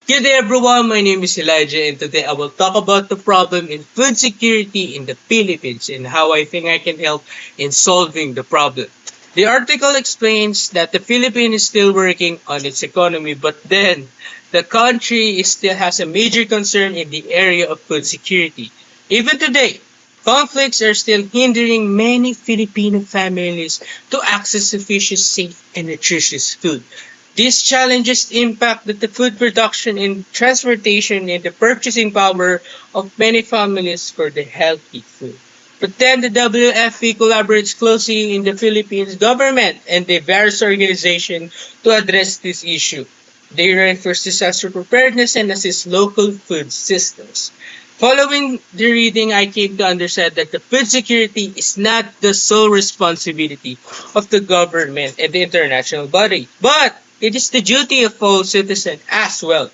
Good day everyone, my name is Elijah and today I will talk about the problem in food security in the Philippines and how I think I can help in solving the problem. The article explains that the Philippines is still working on its economy, but then the country still has a major concern in the area of food security. Even today, conflicts are still hindering many Filipino families to access sufficient, safe, and nutritious food. These challenges impact the food production and transportation and the purchasing power of many families for the healthy food. But then the WFP collaborates closely in the Philippines government and the various organizations to address this issue. They reinforce disaster preparedness and assist local food systems. Following the reading, I came to understand that the food security is not the sole responsibility of the government and the international body, but it is the duty of all citizens as well.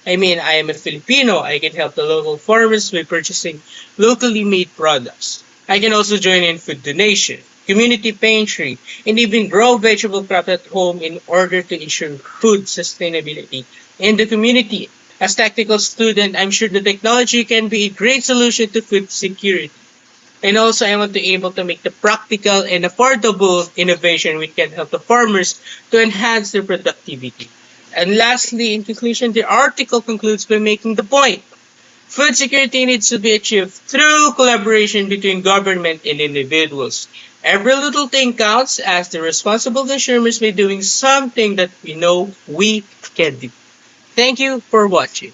I mean, I am a Filipino. I can help the local farmers by purchasing locally made products. I can also join in food donation, community pantry, and even grow vegetable crops at home in order to ensure food sustainability in the community. As technical student, I'm sure the technology can be a great solution to food security. And also, I want to be able to make the practical and affordable innovation which can help the farmers to enhance their productivity. And lastly, in conclusion, the article concludes by making the point. Food security needs to be achieved through collaboration between government and individuals. Every little thing counts as the responsible consumers by doing something that we know we can do. Thank you for watching.